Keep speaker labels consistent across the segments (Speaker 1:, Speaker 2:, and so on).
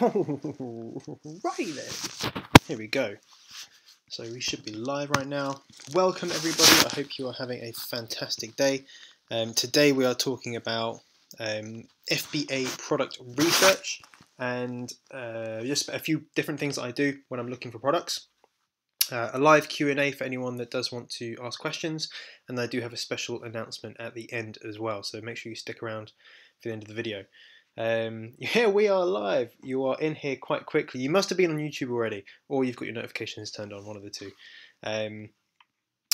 Speaker 1: Righty then. Here we go. So we should be live right now. Welcome everybody. I hope you are having a fantastic day. Today we are talking about FBA product research and just a few different things that I do when I'm looking for products. A live Q&A for anyone that does want to ask questions, and I do have a special announcement at the end as well, so make sure you stick around for the end of the video. Here we are live. You are in here quite quickly. You must have been on YouTube already, or you've got your notifications turned on, one of the two.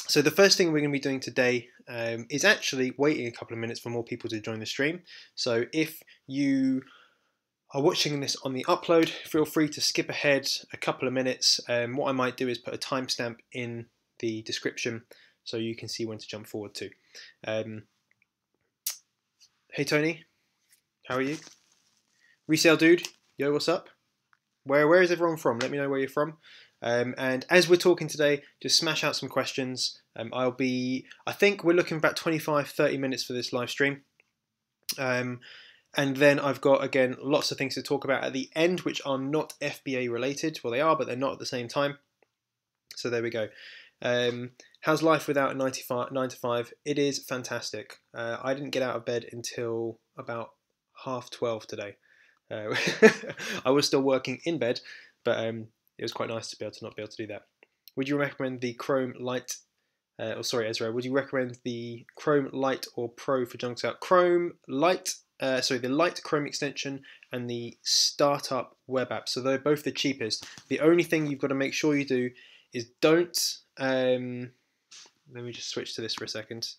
Speaker 1: So the first thing we're going to be doing today is actually waiting a couple of minutes for more people to join the stream. So if you are watching this on the upload, feel free to skip ahead a couple of minutes. What I might do is put a timestamp in the description so you can see when to jump forward to. Hey Tony, how are you? Resale dude, yo, what's up? Where is everyone from? Let me know where you're from. And as we're talking today, just smash out some questions. I think we're looking about 25-30 minutes for this live stream. And then I've got, again, lots of things to talk about at the end, which are not FBA related. Well, they are, but they're not at the same time. So there we go. How's life without a 9 to 5? It is fantastic. I didn't get out of bed until about 12:30 today. I was still working in bed, but it was quite nice to be able to not be able to do that. Would you recommend the Chrome Lite? Ezra, would you recommend the Chrome Lite or Pro for Jungle Scout? Chrome Lite. The Lite Chrome extension and the Startup web app. So they're both the cheapest. The only thing you've got to make sure you do is don't. Let me just switch to this for a second.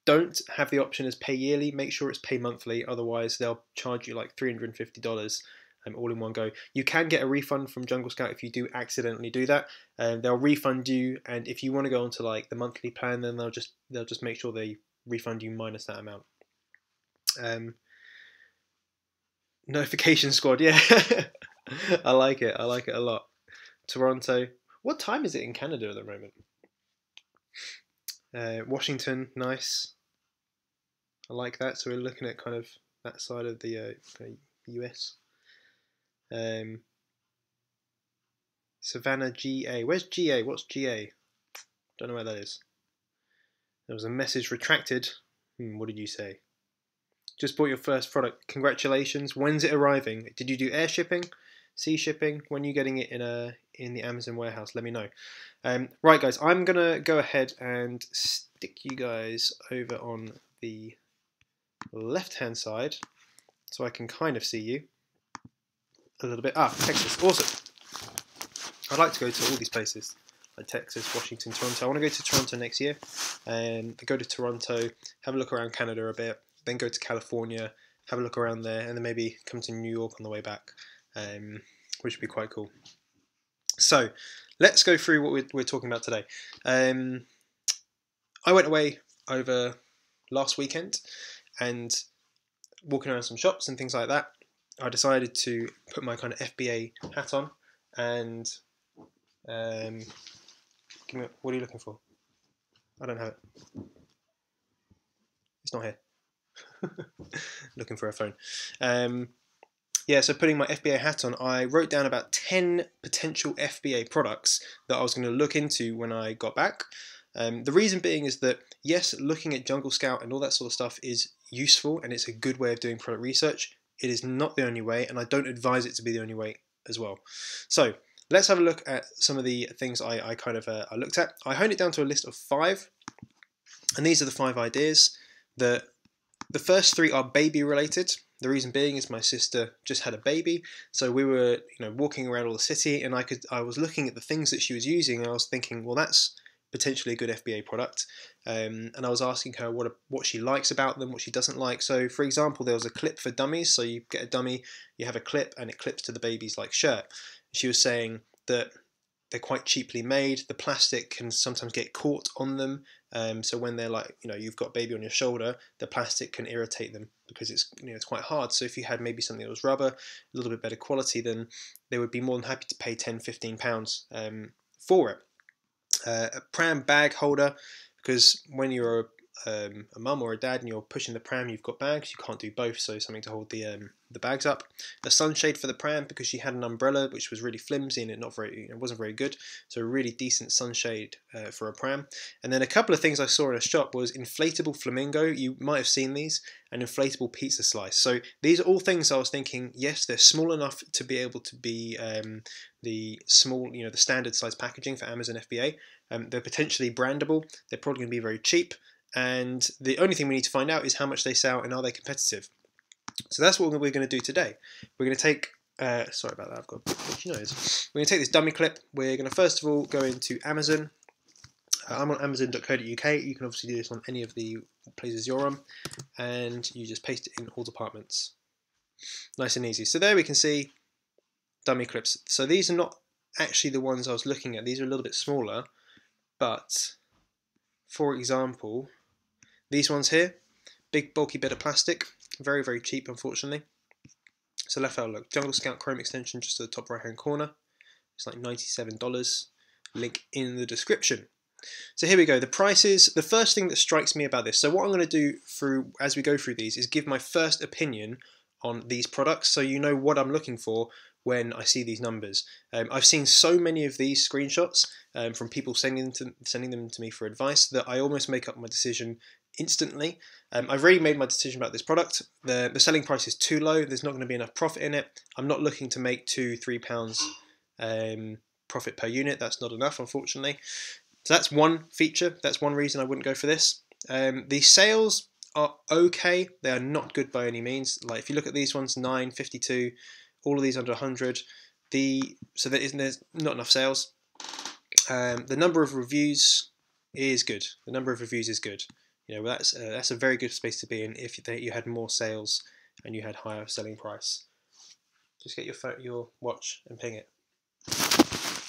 Speaker 1: Don't have the option as pay yearly. Make sure it's pay monthly. Otherwise, they'll charge you like $350 all in one go. You can get a refund from Jungle Scout if you do accidentally do that. They'll refund you, and if you want to go onto like the monthly plan, then they'll just make sure they refund you minus that amount. Notification squad, yeah. I like it a lot. Toronto, what time is it in Canada at the moment? Washington, nice. I like that. So we're looking at kind of that side of the US. Savannah, GA. Where's GA? What's GA? Don't know where that is. There was a message retracted. What did you say? Just bought your first product. Congratulations. When's it arriving? Did you do air shipping, sea shipping? When are you getting it in the Amazon warehouse? Let me know. Right, guys, I'm gonna go ahead and stick you guys over on the left-hand side so I can kind of see you a little bit. Texas, awesome. I'd like to go to all these places like Texas, Washington, Toronto. I want to go to Toronto next year. Go to Toronto, have a look around Canada a bit. Then go to California, have a look around there, and then maybe come to New York on the way back, which would be quite cool. So let's go through what we're talking about today. I went away over last weekend and walking around some shops and things like that. I decided to put my kind of FBA hat on and what are you looking for? I don't have it. It's not here. Looking for a phone. So putting my FBA hat on, I wrote down about 10 potential FBA products that I was going to look into when I got back. The reason being is that, yes, looking at Jungle Scout and all that sort of stuff is useful and it's a good way of doing product research. It is not the only way, and I don't advise it to be the only way as well. So let's have a look at some of the things I looked at. I honed it down to a list of 5, and these are the 5 ideas. The first 3 are baby related. The reason being is my sister just had a baby, so we were walking around all the city, and I was looking at the things that she was using, and I was thinking, well, that's potentially a good FBA product. And I was asking her what she likes about them, what she doesn't like. So, for example, there was a clip for dummies. So you get a dummy, you have a clip, and it clips to the baby's like shirt. She was saying that they're quite cheaply made. The plastic can sometimes get caught on them. So when they're like, you've got baby on your shoulder, the plastic can irritate them because it's quite hard. So if you had maybe something that was rubber, a little bit better quality, then they would be more than happy to pay £10-15 for it. A pram bag holder, because when you're a mum or a dad and you're pushing the pram, you've got bags, you can't do both, so something to hold the bags up. A sunshade for the pram because she had an umbrella which was really flimsy and it wasn't very good, so a really decent sunshade for a pram. And then a couple of things I saw in a shop was inflatable flamingo, you might have seen these, and inflatable pizza slice. So these are all things I was thinking, yes, they're small enough to be able to be the small, the standard size packaging for Amazon FBA. They're potentially brandable, they're probably going to be very cheap, and the only thing we need to find out is how much they sell and are they competitive. So that's what we're going to do today. We're going to take, sorry about that, I've got a itchy nose. We're going to take this dummy clip. We're going to first of all go into Amazon. I'm on amazon.co.uk. You can obviously do this on any of the places you're on, and you just paste it in all departments. Nice and easy. So there we can see dummy clips. So these are not actually the ones I was looking at. These are a little bit smaller, but for example, these ones here, big bulky bit of plastic, very, very cheap unfortunately. So let's have a look. Jungle Scout Chrome extension just at the top right hand corner. It's like $97. Link in the description. So here we go. The prices, the first thing that strikes me about this, so what I'm going to do as we go through these is give my first opinion on these products so you know what I'm looking for when I see these numbers. I've seen so many of these screenshots from people sending them to me for advice that I almost make up my decision instantly. I've already made my decision about this product. The selling price is too low. There's not going to be enough profit in it. I'm not looking to make £2-3 profit per unit. That's not enough, unfortunately. So that's one feature. That's one reason I wouldn't go for this. The sales are okay. They are not good by any means. Like if you look at these ones, 9, 52, all of these under 100. So there's not enough sales. The number of reviews is good. The number of reviews is good. That's a very good space to be in if you had more sales and you had higher selling price. Just get your watch and ping it.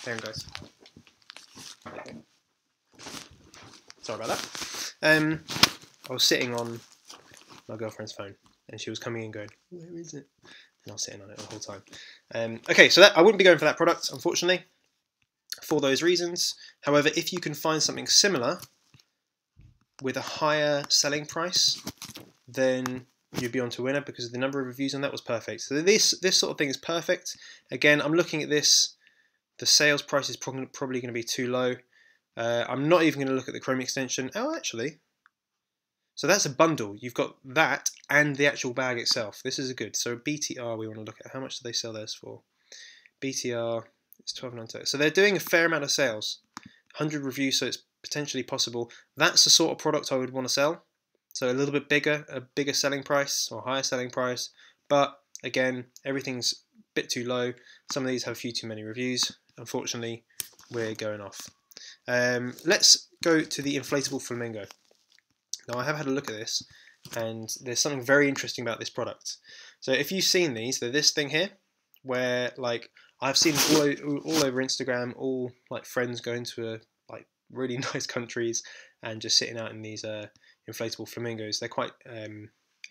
Speaker 1: There it goes. Okay. Sorry about that. I was sitting on my girlfriend's phone and she was coming in going, "Where is it?" And I was sitting on it the whole time. Okay, so I wouldn't be going for that product, unfortunately, for those reasons. However, if you can find something similar with a higher selling price, then you'd be on to a winner because the number of reviews on that was perfect. So this sort of thing is perfect. Again, I'm looking at this. The sales price is probably going to be too low. I'm not even going to look at the Chrome extension. Oh, actually. So that's a bundle. You've got that and the actual bag itself. This is a good. So BTR we want to look at. How much do they sell theirs for? BTR is $12.98. So they're doing a fair amount of sales. 100 reviews, so it's potentially possible. That's the sort of product I would want to sell. So a little bit bigger, a bigger selling price or higher selling price. But again, everything's a bit too low. Some of these have a few too many reviews. Unfortunately, we're going off. Let's go to the inflatable flamingo. Now I have had a look at this and there's something very interesting about this product. So if you've seen these, they're this thing here where like I've seen all over Instagram, all like friends going to like really nice countries and just sitting out in these inflatable flamingos. They're quite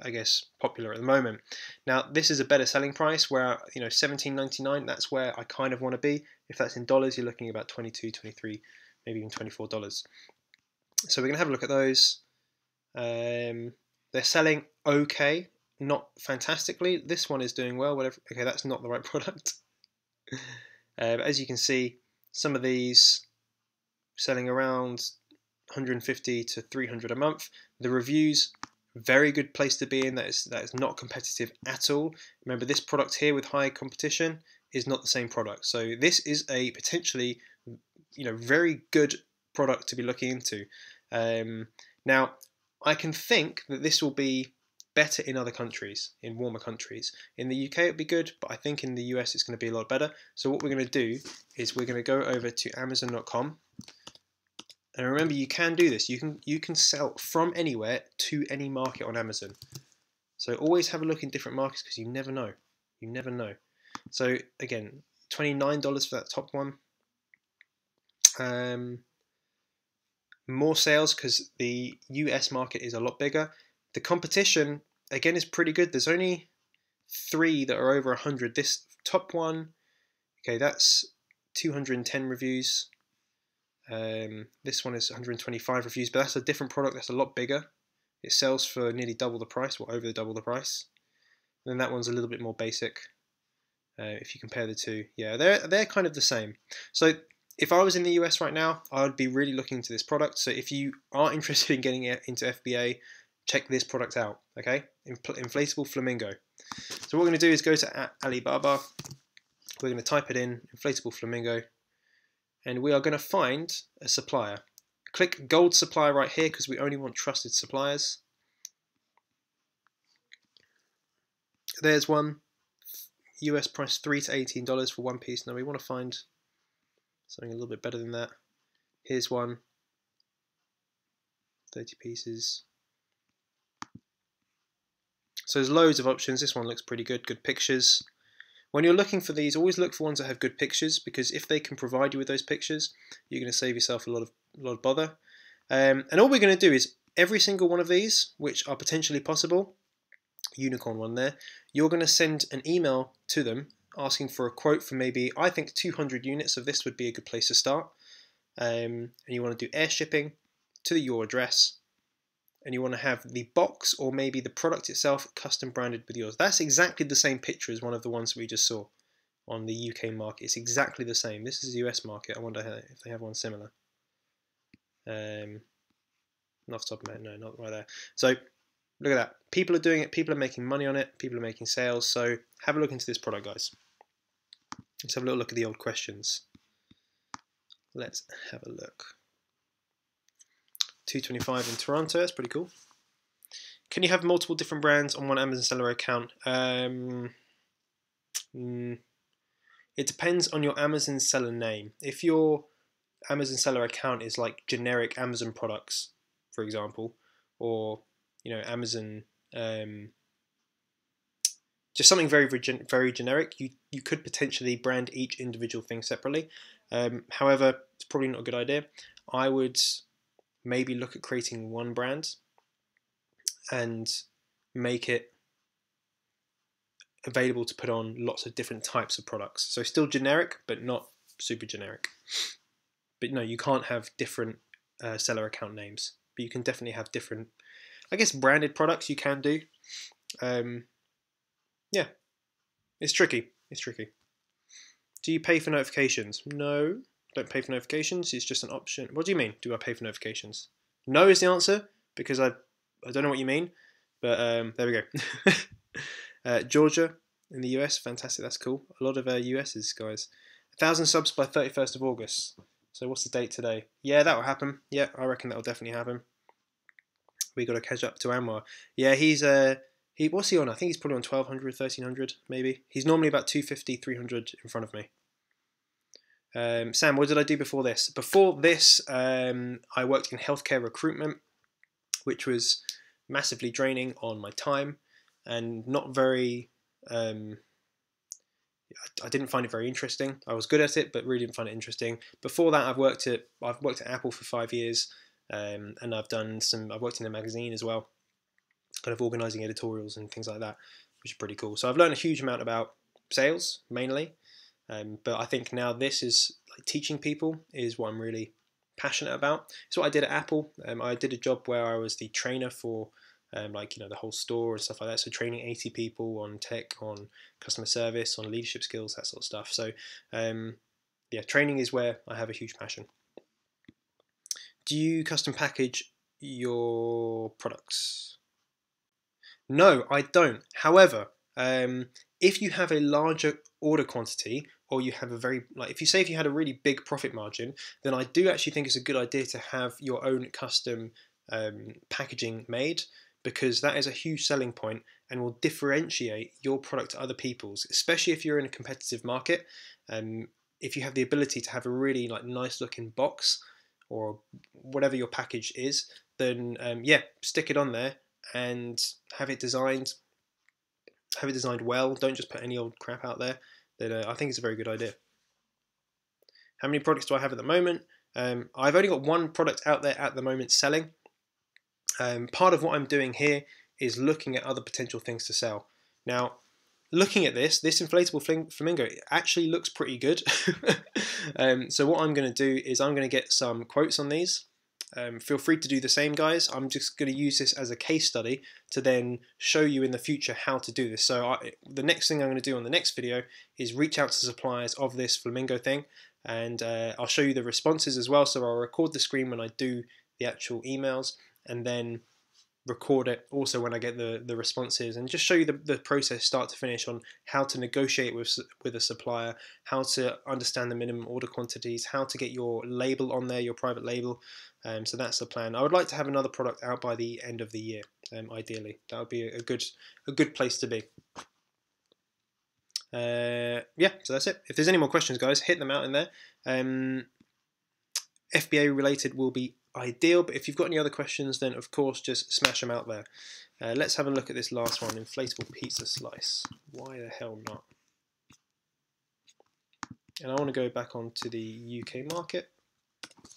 Speaker 1: I guess popular at the moment. Now this is a better selling price where $17.99, that's where I kind of want to be. If that's in dollars, you're looking at about $22, $23, maybe even $24. So we're going to have a look at those. They're selling okay, not fantastically. This one is doing well. Whatever. Okay, that's not the right product. But as you can see, some of these selling around 150 to 300 a month. The reviews, very good place to be in. That is not competitive at all. Remember, this product here with high competition is not the same product. So this is a potentially, very good product to be looking into. Now, I can think that this will be better in other countries, in warmer countries. In the UK it'd be good, but I think in the US it's going to be a lot better. So what we're going to do is we're going to go over to Amazon.com. And remember, you can do this. You can sell from anywhere to any market on Amazon. So always have a look in different markets because you never know. You never know. So again, $29 for that top one. More sales because the US market is a lot bigger. The competition, again, is pretty good. There's only 3 that are over 100. This top one, okay, that's 210 reviews. This one is 125 reviews, but that's a different product. That's a lot bigger. It sells for nearly double the price, or over double the price. And then that one's a little bit more basic. If you compare the two, yeah, they're kind of the same. So if I was in the US right now, I would be really looking into this product. So if you are interested in getting into FBA, check this product out, okay? Inflatable flamingo. So what we're going to do is go to Alibaba. We're going to type it in, inflatable flamingo, and we are going to find a supplier. Click gold supplier right here because we only want trusted suppliers. There's one. US price $3 to $18 for one piece. Now we want to find something a little bit better than that. Here's one. 30 pieces. So there's loads of options. This one looks pretty good. Good pictures. When you're looking for these, always look for ones that have good pictures, because if they can provide you with those pictures, you're going to save yourself a lot of bother. And all we're going to do is every single one of these, which are potentially possible, unicorn one there, you're going to send an email to them asking for a quote for maybe, I think 200 units of this would be a good place to start. And you want to do air shipping to your address, and you want to have the box or maybe the product itself custom branded with yours. That's exactly the same picture as one of the ones we just saw on the UK market. It's exactly the same. This is the US market. I wonder if they have one similar. Not off the top of my head, no, not right there. So look at that. People are doing it. People are making money on it. People are making sales. So have a look into this product, guys. Let's have a little look at the old questions. Let's have a look. 225 in Toronto. That's pretty cool. Can you have multiple different brands on one Amazon seller account? It depends on your Amazon seller name. If your Amazon seller account is like generic Amazon products, for example, or Amazon, just something very generic, you could potentially brand each individual thing separately. However, it's probably not a good idea. I would maybe look at creating one brand and make it available to put on lots of different types of products. So still generic, but not super generic. But no, you can't have different seller account names, but you can definitely have different, I guess, branded products you can do. Yeah, it's tricky. It's tricky. Do you pay for notifications? No, don't pay for notifications. It's just an option. What do you mean? Do I pay for notifications? No is the answer, because I don't know what you mean. But there we go. Georgia in the US, fantastic. That's cool. A lot of US's guys. 1,000 subs by 31st of August. So what's the date today? Yeah, that'll happen. Yeah, I reckon that'll definitely happen. We got to catch up to Anwar. Yeah, what's he on? I think he's probably on 1,200, 1,300 maybe. He's normally about 250, 300 in front of me. Sam, what did I do before this? Before this, I worked in healthcare recruitment, which was massively draining on my time and not very. I didn't find it very interesting. I was good at it, but really didn't find it interesting. Before that, I've worked at Apple for 5 years, and I've worked in a magazine as well, kind of organising editorials and things like that, which is pretty cool. So I've learned a huge amount about sales mainly, but I think now this is like teaching people is what I'm really passionate about. It's what I did at Apple. I did a job where I was the trainer for the whole store and stuff like that. So training 80 people on tech, on customer service, on leadership skills, that sort of stuff. So yeah, training is where I have a huge passion. Do you custom package your products? No, I don't. However, if you have a larger order quantity, or you have if you had a really big profit margin, then I do actually think it's a good idea to have your own custom packaging made, because that is a huge selling point and will differentiate your product to other people's, especially if you're in a competitive market. If you have the ability to have a really nice looking box or whatever your package is, then yeah, stick it on there and have it designed well. Don't just put any old crap out there. Then I think it's a very good idea. How many products do I have at the moment? I've only got one product out there at the moment selling. Part of what I'm doing here is looking at other potential things to sell. Now, looking at this inflatable flamingo actually looks pretty good. So what I'm going to do is I'm going to get some quotes on these. Feel free to do the same, guys. I'm just going to use this as a case study to then show you in the future how to do this. So the next thing I'm going to do on the next video is reach out to suppliers of this flamingo thing, and I'll show you the responses as well. So I'll record the screen when I do the actual emails, and then record it also when I get the responses, and just show you the process start to finish on how to negotiate with a supplier, how to understand the minimum order quantities, how to get your label on there, your private label. So that's the plan. I would like to have another product out by the end of the year, ideally. That would be a good place to be. Yeah, so that's it. If there's any more questions, guys, hit them out in there. FBA related will be ideal, but if you've got any other questions, then of course just smash them out there. Let's have a look at this last one, inflatable pizza slice. Why the hell not? And I want to go back onto the UK market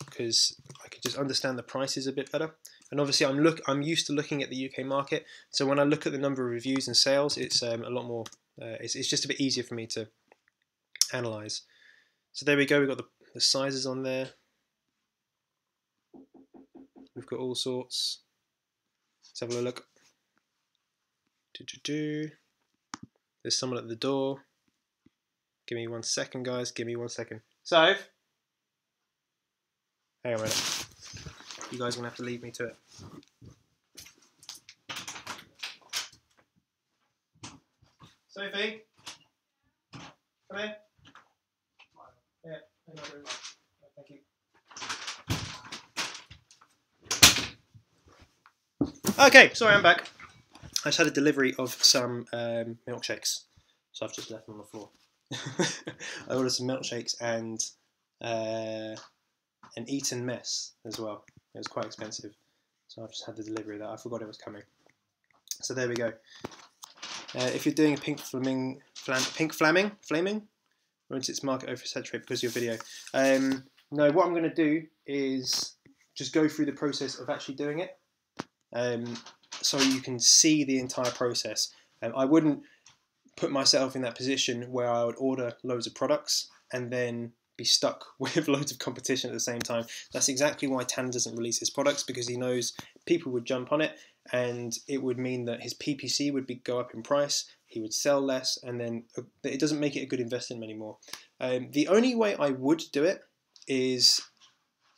Speaker 1: because I could just understand the prices a bit better. And obviously I'm used to looking at the UK market, so when I look at the number of reviews and sales, it's a lot more. It's just a bit easier for me to analyze. So there we go. We've got the sizes on there. We've got all sorts. Let's have a look. There's someone at the door. Give me 1 second, guys. Give me 1 second. So, hang on a minute. You guys are going to have to leave me to it. Sophie? Come in. Yeah, thank you very much. Thank you. Okay, sorry, I'm back. I just had a delivery of some milkshakes, so I've just left them on the floor. I ordered some milkshakes and an Eton mess as well. It was quite expensive, so I've just had the delivery of that. I forgot it was coming. So there we go. If you're doing a pink flaming, once its market oversaturated because of your video. No, what I'm going to do is just go through the process of actually doing it. So you can see the entire process. I wouldn't put myself in that position where I would order loads of products and then be stuck with loads of competition at the same time. That's exactly why Tan doesn't release his products, because he knows people would jump on it and it would mean that his PPC would go up in price, he would sell less, and then it doesn't make it a good investment anymore. The only way I would do it is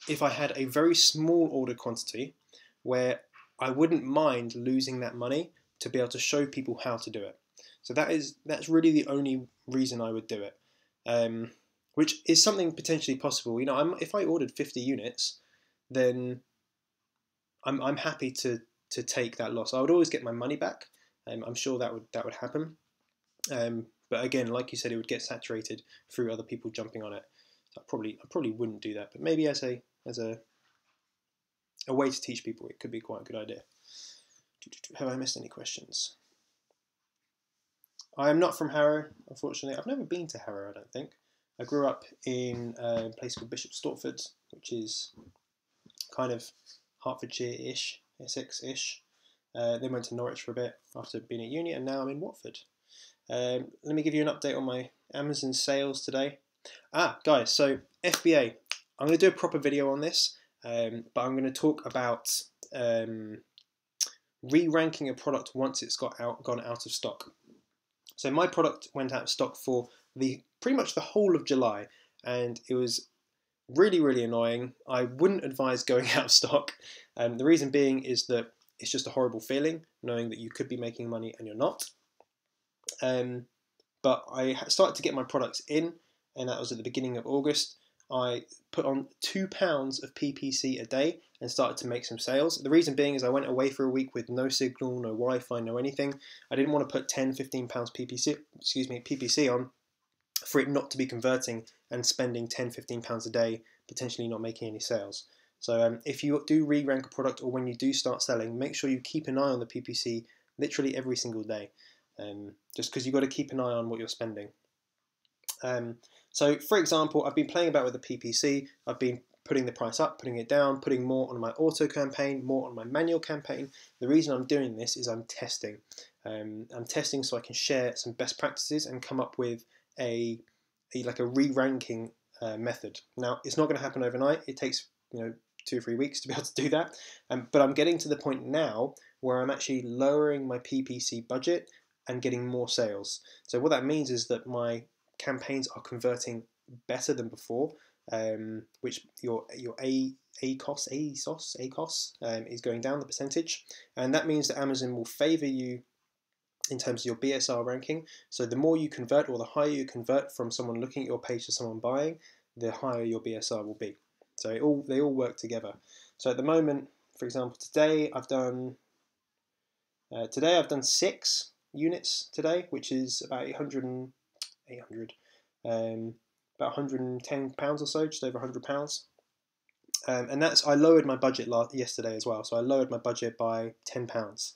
Speaker 1: if I had a very small order quantity where I wouldn't mind losing that money to be able to show people how to do it. So that's really the only reason I would do it, which is something potentially possible. You know, if I ordered 50 units, then I'm happy to take that loss. I would always get my money back. I'm sure that would happen. But again, like you said, it would get saturated through other people jumping on it. So I probably wouldn't do that. But maybe as a way to teach people, it could be quite a good idea. Have I missed any questions? I am not from Harrow, unfortunately. I've never been to Harrow, I don't think. I grew up in a place called Bishop Stortford, which is kind of Hertfordshire-ish, Essex-ish. Then went to Norwich for a bit after being at uni, and now I'm in Watford. Let me give you an update on my Amazon sales today. Guys, so FBA. I'm going to do a proper video on this. But I'm going to talk about re-ranking a product once it's gone out of stock. So my product went out of stock for pretty much the whole of July, and it was really, really annoying. I wouldn't advise going out of stock. The reason being is that it's just a horrible feeling knowing that you could be making money and you're not. But I started to get my products in, and that was at the beginning of August. I put on £2 of PPC a day and started to make some sales. The reason being is I went away for a week with no signal, no Wi-Fi, no anything. I didn't want to put £10, £15 PPC on for it not to be converting and spending £10, £15 a day, potentially not making any sales. So if you do re-rank a product, or when you do start selling, make sure you keep an eye on the PPC literally every single day, just because you've got to keep an eye on what you're spending. So for example, I've been playing about with the PPC. I've been putting the price up, putting it down, putting more on my auto campaign, more on my manual campaign. The reason I'm doing this is I'm testing. I'm testing so I can share some best practices and come up with a re-ranking method. Now, it's not going to happen overnight. It takes 2 or 3 weeks to be able to do that. But I'm getting to the point now where I'm actually lowering my PPC budget and getting more sales. So what that means is that my campaigns are converting better than before, which your ACOS is going down the percentage, and that means that Amazon will favor you in terms of your BSR ranking. So the more you convert, or the higher you convert from someone looking at your page to someone buying, the higher your BSR will be. So they all work together. So at the moment, for example, today I've done 6 units today, which is about 800, about £110 or so, just over £100. And I lowered my budget yesterday as well. So I lowered my budget by £10,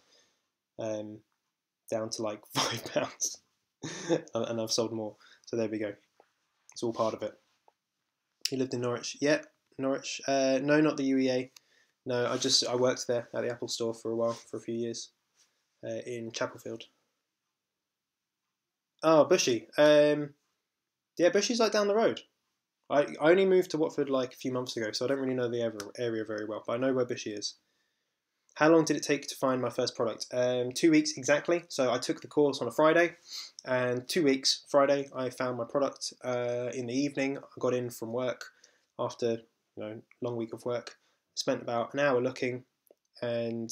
Speaker 1: down to like £5, and I've sold more. So there we go. It's all part of it. You lived in Norwich? Yeah, Norwich. No, not the UEA. No, I worked there at the Apple Store for a while, for a few years, in Chapelfield. Oh, Bushy. Yeah, Bushy's like down the road. I only moved to Watford like a few months ago, so I don't really know the area very well, but I know where Bushy is. How long did it take to find my first product? 2 weeks exactly. So I took the course on a Friday, and 2 weeks, Friday, I found my product. In the evening, I got in from work after long week of work. Spent about an hour looking and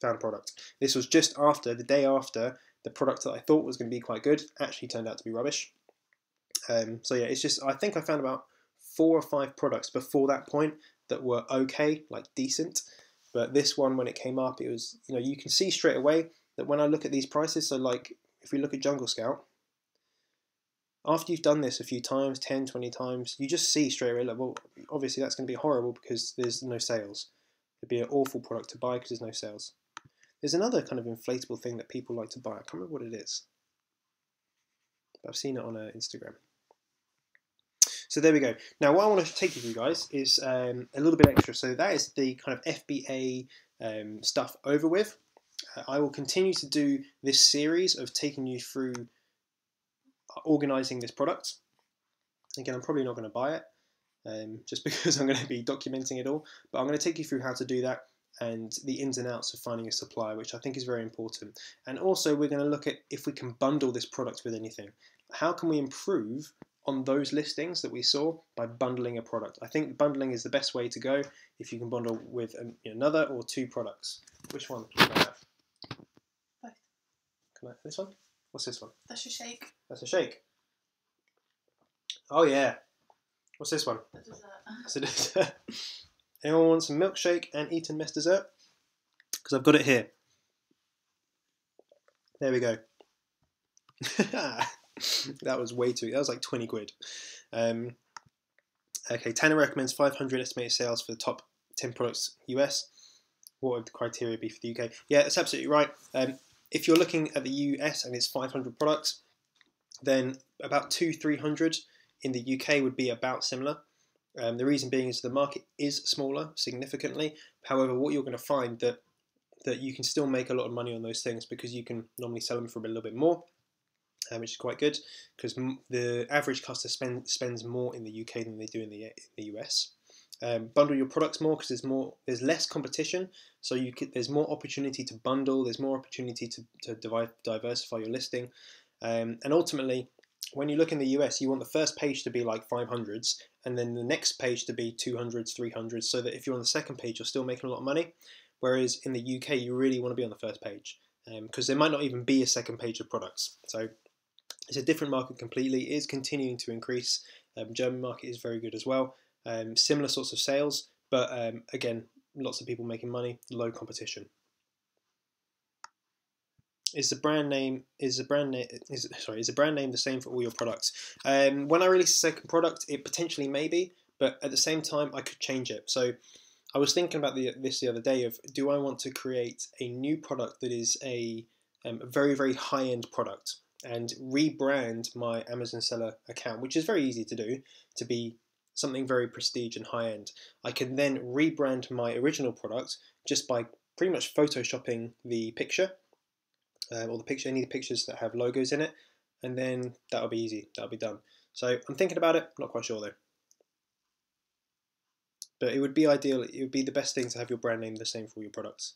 Speaker 1: found a product. This was just after, the day after, the product that I thought was going to be quite good actually turned out to be rubbish. So yeah, it's just, I think I found about 4 or 5 products before that point that were okay, like decent. But this one, when it came up, it was, you can see straight away that when I look at these prices, so like if we look at Jungle Scout, after you've done this a few times, 10, 20 times, you just see straight away, like, well, obviously that's going to be horrible because there's no sales. It'd be an awful product to buy because there's no sales. There's another kind of inflatable thing that people like to buy. I can't remember what it is, but I've seen it on Instagram. So there we go. Now what I want to take you through, guys, is a little bit extra. So that is the kind of FBA stuff over with. I will continue to do this series of taking you through organizing this product. Again, I'm probably not going to buy it just because I'm going to be documenting it all. But I'm going to take you through how to do that and the ins and outs of finding a supplier, which I think is very important. And also we're going to look at if we can bundle this product with anything. How can we improve on those listings that we saw by bundling a product? I think bundling is the best way to go if you can bundle with another or 2 products. Which one can I have?
Speaker 2: Both.
Speaker 1: Can I have this one? What's this one?
Speaker 2: That's a shake.
Speaker 1: That's a shake. Oh yeah. What's this one?
Speaker 2: A dessert.
Speaker 1: That's a dessert. Anyone want some milkshake and Eton Mess dessert? Because I've got it here. There we go. That was way too. That was like 20 quid. Okay, Tanner recommends 500 estimated sales for the top 10 products US. What would the criteria be for the UK? Yeah, that's absolutely right. If you're looking at the US and it's 500 products, then about 200-300 in the UK would be about similar. The reason being is the market is smaller significantly. However, what you're going to find that you can still make a lot of money on those things because you can normally sell them for a little bit more. Which is quite good because the average customer spends more in the UK than they do in the US. Bundle your products more because there's less competition, so there's more opportunity to bundle. There's more opportunity to diversify your listing, and ultimately, when you look in the US, you want the first page to be like 500s, and then the next page to be 200s, 300s, so that if you're on the second page, you're still making a lot of money. Whereas in the UK, you really want to be on the first page because there might not even be a second page of products. So it's a different market completely. It is continuing to increase. German market is very good as well. Similar sorts of sales, but again, lots of people making money, low competition. Is the brand name the same for all your products? When I release a second product, it potentially may be, but at the same time, I could change it. So I was thinking about this the other day of, do I want to create a new product that is a very, very high-end product and rebrand my Amazon seller account, which is very easy to do, to be something very prestige and high-end. I can then rebrand my original product just by pretty much photoshopping the picture or the picture, any of the pictures that have logos in it, and then that'll be easy. That'll be done. So I'm thinking about it. Not quite sure though. But it would be ideal. It would be the best thing to have your brand name the same for all your products.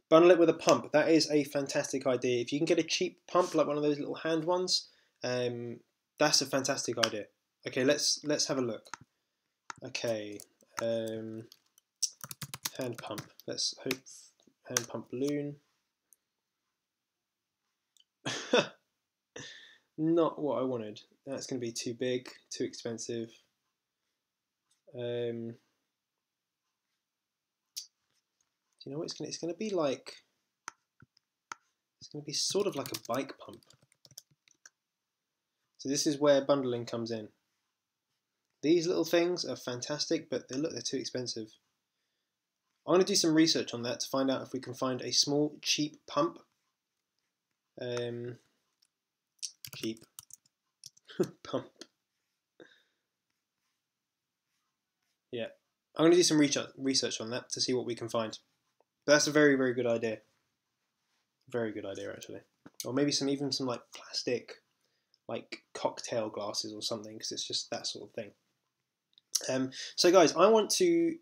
Speaker 1: Bundle it with a pump. That is a fantastic idea. If you can get a cheap pump, like one of those little hand ones, that's a fantastic idea. Okay, let's have a look. Okay, hand pump. Let's hope hand pump balloon. Not what I wanted. That's going to be too big, too expensive. Do you know what it's going to be like? It's going to be sort of like a bike pump. So this is where bundling comes in. These little things are fantastic, but they're too expensive. I'm going to do some research on that to find out if we can find a small, cheap pump. Cheap pump. Yeah, I'm going to do some research on that to see what we can find. But that's a very, very good idea. Very good idea, actually. Or maybe even some like plastic, like cocktail glasses or something, because it's just that sort of thing. So guys, I want to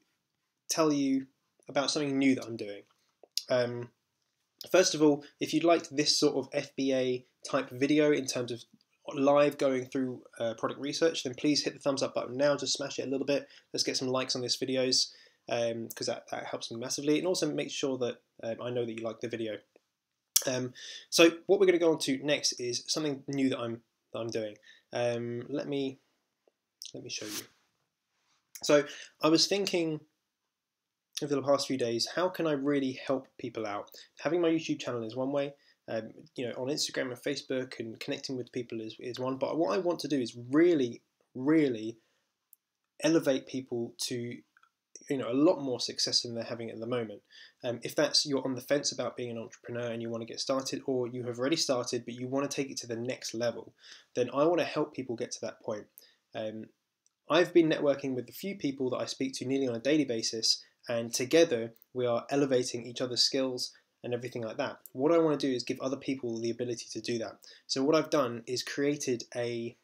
Speaker 1: tell you about something new that I'm doing. First of all, if you'd like this sort of FBA type video in terms of live going through product research, then please hit the thumbs up button now. Just smash it a little bit. Let's get some likes on this videos, because that helps me massively, and also make sure that I know that you like the video. So what we're going to go on to next is something new that I'm doing. Let me show you. So I was thinking over the past few days, how can I really help people out? Having my YouTube channel is one way. You know, on Instagram and Facebook and connecting with people is one. But what I want to do is really, really elevate people to, you know, a lot more success than they're having at the moment. If you're on the fence about being an entrepreneur and you want to get started, or you have already started but you want to take it to the next level, then I want to help people get to that point. I've been networking with a few people that I speak to nearly on a daily basis, and together we are elevating each other's skills and everything like that. What I want to do is give other people the ability to do that. So what I've done is created a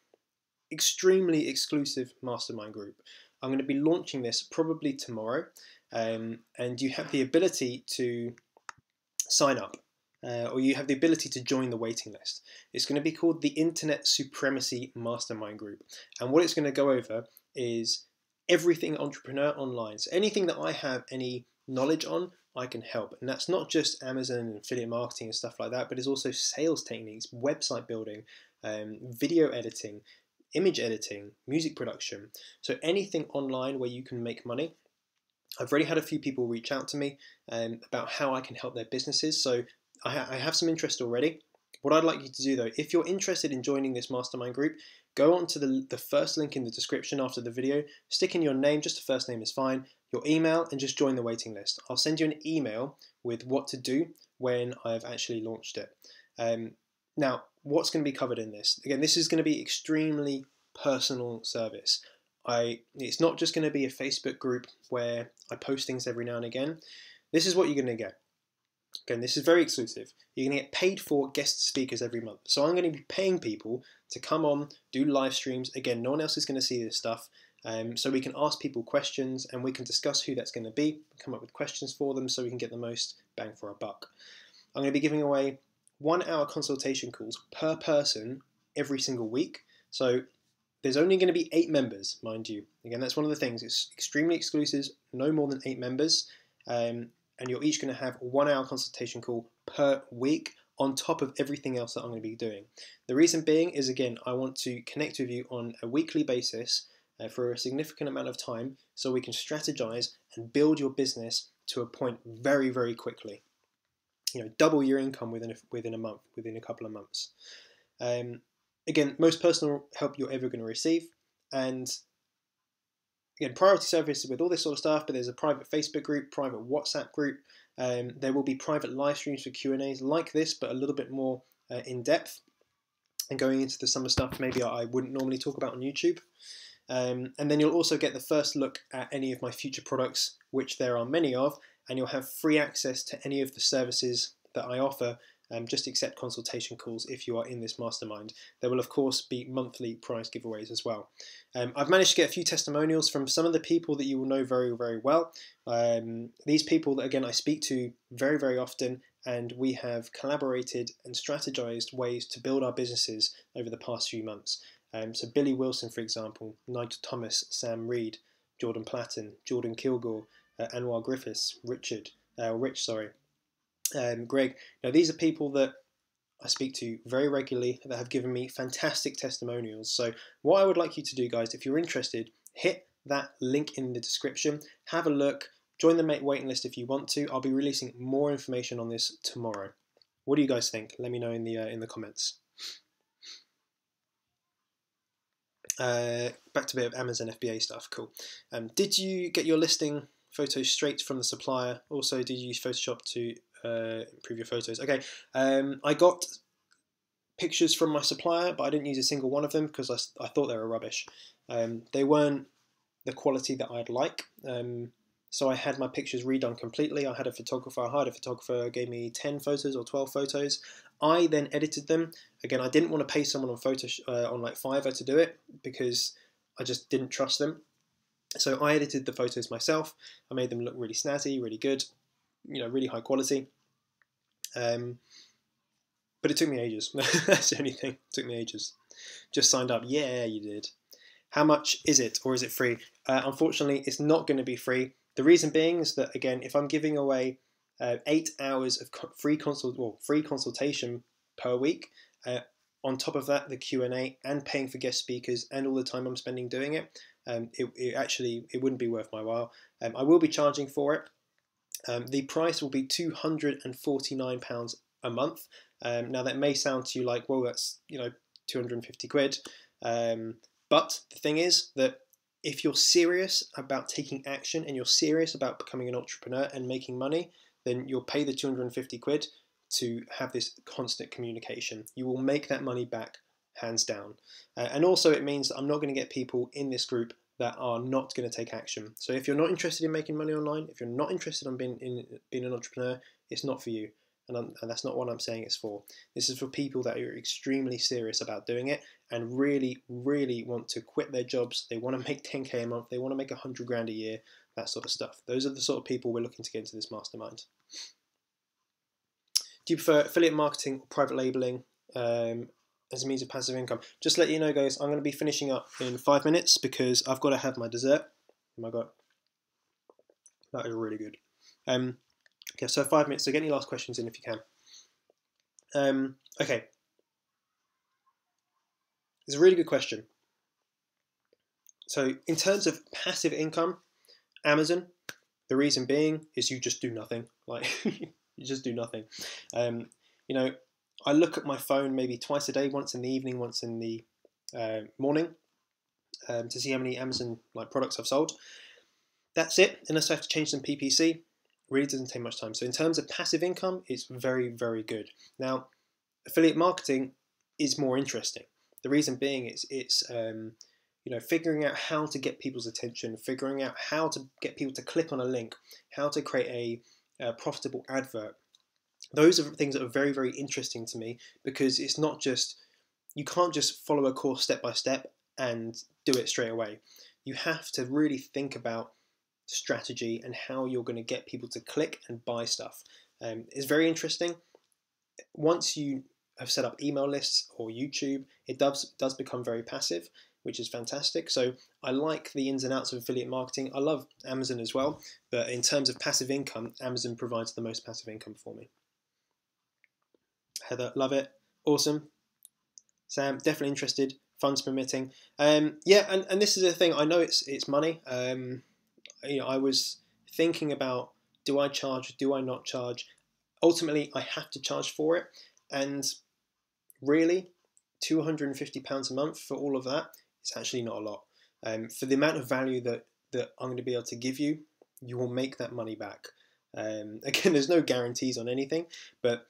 Speaker 1: extremely exclusive mastermind group. I'm going to be launching this probably tomorrow, and you have the ability to sign up, or you have the ability to join the waiting list. It's going to be called the Internet Supremacy Mastermind Group, and what it's going to go over is everything entrepreneur online. So anything that I have any knowledge on, I can help. And that's not just Amazon and affiliate marketing and stuff like that, but it's also sales techniques, website building, video editing, image editing, music production. So anything online where you can make money. I've already had a few people reach out to me about how I can help their businesses. So I have some interest already. What I'd like you to do though, if you're interested in joining this mastermind group, go on to the first link in the description after the video, stick in your name, just the first name is fine, your email, and just join the waiting list. I'll send you an email with what to do when I've actually launched it. Now, what's going to be covered in this? Again, this is going to be extremely personal service. It's not just going to be a Facebook group where I post things every now and again. This is what you're going to get. Again, this is very exclusive. You're going to get paid for guest speakers every month. So I'm going to be paying people to come on, do live streams. Again, no one else is going to see this stuff. So we can ask people questions and we can discuss who that's going to be, come up with questions for them so we can get the most bang for our buck. I'm going to be giving away 1 hour consultation calls per person every single week. So there's only going to be 8 members, mind you. Again, that's one of the things. It's extremely exclusive, no more than 8 members. And you're each going to have a 1 hour consultation call per week on top of everything else that I'm going to be doing. The reason being is, again, I want to connect with you on a weekly basis for a significant amount of time so we can strategize and build your business to a point very, very quickly. You know, double your income within a month, within a couple of months. Again, most personal help you're ever going to receive. And again, priority service with all this sort of stuff, but there's a private Facebook group, private WhatsApp group. There will be private live streams for Q&As like this, but a little bit more in depth and going into some of the stuff maybe I wouldn't normally talk about on YouTube. And then you'll also get the first look at any of my future products, which there are many of, and you'll have free access to any of the services that I offer Just accept consultation calls if you are in this mastermind. There will of course be monthly prize giveaways as well. I've managed to get a few testimonials from some of the people that you will know very, very well. These people that again I speak to very, very often, and we have collaborated and strategized ways to build our businesses over the past few months. So Billy Wilson, for example, Nigel Thomas, Sam Reed, Jordan Platten, Jordan Kilgore, Anwar Griffiths, Rich, Greg. Now these are people that I speak to very regularly that have given me fantastic testimonials. So what I would like you to do, guys, if you're interested, hit that link in the description, have a look, join the waiting list if you want to. I'll be releasing more information on this tomorrow. What do you guys think? Let me know in the comments. Back to a bit of Amazon FBA stuff. Cool. Did you get your listing photos straight from the supplier? Also, did you use Photoshop to improve your photos? Okay. I got pictures from my supplier, but I didn't use a single one of them because I thought they were rubbish. They weren't the quality that I'd like. So I had my pictures redone completely. I hired a photographer, gave me 10 photos or 12 photos. I then edited them. Again, I didn't want to pay someone on like Fiverr to do it because I just didn't trust them. So I edited the photos myself. I made them look really snazzy, really good, really high quality. But it took me ages. That's the only thing. It took me ages. Just signed up. Yeah, you did. How much is it, or is it free? Unfortunately, it's not going to be free. The reason being is that, again, if I'm giving away 8 hours of free consultation per week, on top of that, the Q&A and paying for guest speakers and all the time I'm spending doing it, it wouldn't be worth my while. I will be charging for it. The price will be £249 a month. Now that may sound to you like, well, that's 250 quid. But the thing is that if you're serious about taking action and you're serious about becoming an entrepreneur and making money, then you'll pay the 250 quid to have this constant communication. You will make that money back, hands down. And also it means that I'm not going to get people in this group that are not going to take action. So if you're not interested in making money online, if you're not interested in being an entrepreneur, it's not for you. And that's not what I'm saying it's for. This is for people that are extremely serious about doing it and really, really want to quit their jobs. They want to make 10K a month. They want to make 100 grand a year, that sort of stuff. Those are the sort of people we're looking to get into this mastermind. Do you prefer affiliate marketing or private labeling as a means of passive income? Just to let you know, guys, I'm going to be finishing up in 5 minutes because I've got to have my dessert. Oh my God. That is really good. Okay, so 5 minutes, so get any last questions in if you can. Okay. It's a really good question. So in terms of passive income, Amazon, the reason being is you just do nothing. Like, you just do nothing. I look at my phone maybe twice a day, once in the evening, once in the morning, to see how many Amazon products I've sold. That's it, unless I have to change some PPC. Really doesn't take much time. So in terms of passive income, it's very, very good. Now, affiliate marketing is more interesting. The reason being is it's figuring out how to get people's attention, figuring out how to get people to click on a link, how to create a profitable advert. Those are things that are very, very interesting to me because it's not just, you can't just follow a course step by step and do it straight away. You have to really think about strategy and how you're going to get people to click and buy stuff. It's very interesting. Once you have set up email lists or YouTube, it does become very passive, which is fantastic. So I like the ins and outs of affiliate marketing. I love Amazon as well, but in terms of passive income, Amazon provides the most passive income for me. Heather, love it. Awesome. Sam, definitely interested. Funds permitting. Yeah, and this is the thing. I know it's money. I was thinking about, do I charge, do I not charge? Ultimately, I have to charge for it. And really, £250 a month for all of that, it's actually not a lot. For the amount of value that I'm going to be able to give you, you will make that money back. Again, there's no guarantees on anything, but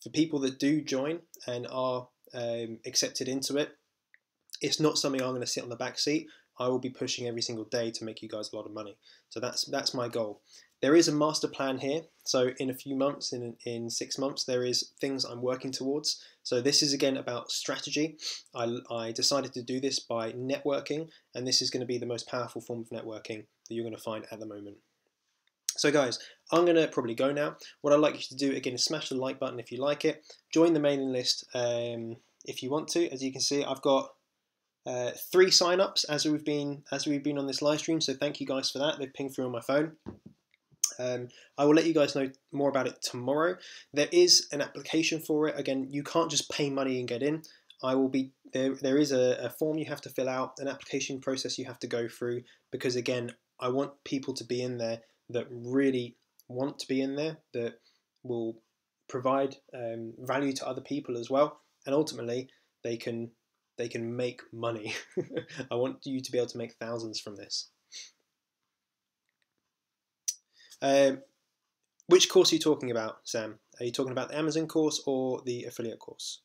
Speaker 1: for people that do join and are accepted into it, it's not something I'm going to sit on the back seat. I will be pushing every single day to make you guys a lot of money. So that's my goal. There is a master plan here, so in a few months, in 6 months, there is things I'm working towards. So this is again about strategy. I decided to do this by networking, and this is going to be the most powerful form of networking that you're going to find at the moment. So guys, I'm going to probably go now. What I'd like you to do again is smash the like button if you like it. Join the mailing list if you want to. As you can see, I've got 3 sign-ups as we've been on this live stream. So thank you guys for that. They've pinged through on my phone. I will let you guys know more about it tomorrow. There is an application for it. Again, you can't just pay money and get in. There is a form you have to fill out, an application process you have to go through, because again, I want people to be in there that really want to be in there, that will provide value to other people as well, and ultimately they can make money. I want you to be able to make thousands from this. Which course are you talking about, Sam? Are you talking about the Amazon course or the affiliate course?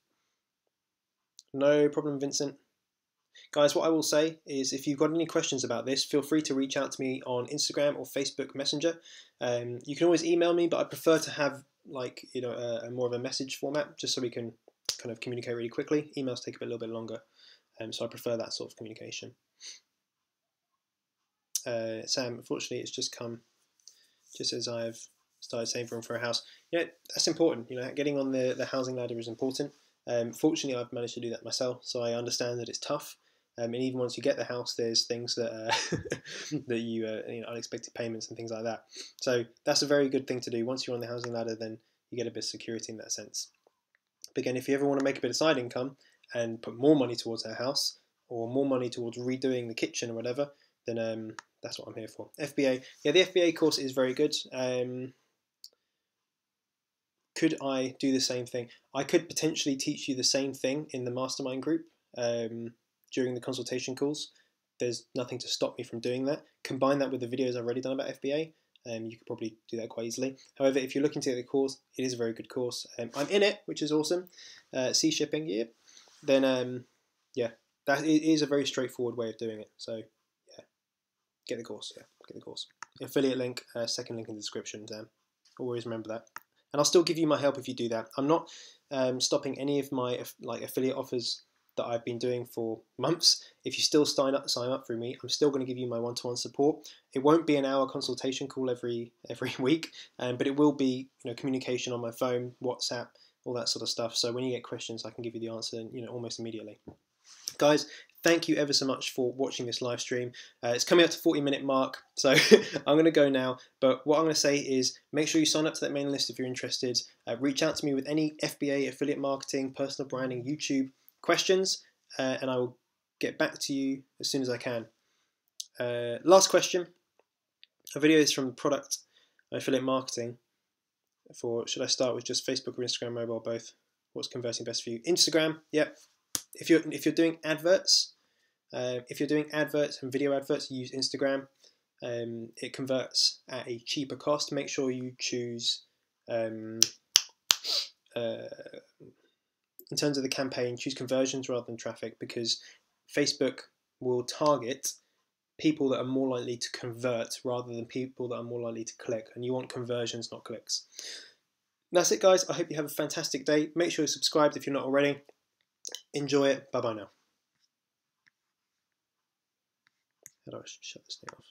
Speaker 1: No problem, Vincent. Guys, what I will say is if you've got any questions about this, feel free to reach out to me on Instagram or Facebook Messenger. You can always email me, but I prefer to have a more of a message format, just so we can kind of communicate really quickly. Emails take a little bit longer, so I prefer that sort of communication. Sam, unfortunately, it's just come just as I've started saving for a house. That's important. Getting on the housing ladder is important. Fortunately, I've managed to do that myself, so I understand that it's tough. And even once you get the house, there's things that that you unexpected payments and things like that. So that's a very good thing to do. Once you're on the housing ladder, then you get a bit of security in that sense. But again, if you ever want to make a bit of side income and put more money towards that house, or more money towards redoing the kitchen or whatever, then that's what I'm here for. FBA, yeah, the FBA course is very good. Could I do the same thing? I could potentially teach you the same thing in the Mastermind group during the consultation calls. There's nothing to stop me from doing that. Combine that with the videos I've already done about FBA. You could probably do that quite easily. However, if you're looking to get the course, it is a very good course. I'm in it, which is awesome. Sea shipping, yeah. Then, yeah, that is a very straightforward way of doing it. So, yeah, get the course. Yeah, get the course. Affiliate link, second link in the description. Always remember that. And I'll still give you my help if you do that. I'm not stopping any of my affiliate offers that I've been doing for months. If you still sign up through me, I'm still going to give you my one-to-one support. It won't be an hour consultation call every week, but it will be communication on my phone, WhatsApp, all that sort of stuff. So when you get questions, I can give you the answer almost immediately. Guys, thank you ever so much for watching this live stream. It's coming up to 40-minute mark, so I'm going to go now. But what I'm going to say is make sure you sign up to that mailing list if you're interested. Reach out to me with any FBA, affiliate marketing, personal branding, YouTube questions, and I will get back to you as soon as I can. Last question. A video is from product affiliate marketing. Should I start with just Facebook or Instagram, mobile, both? What's converting best for you? Instagram, yep. If you're doing adverts, and video adverts, use Instagram. It converts at a cheaper cost. Make sure you choose, in terms of the campaign, choose conversions rather than traffic, because Facebook will target people that are more likely to convert rather than people that are more likely to click, and you want conversions, not clicks. That's it, guys. I hope you have a fantastic day. Make sure you're subscribed if you're not already. Enjoy it. Bye-bye now. How do I shut this thing off?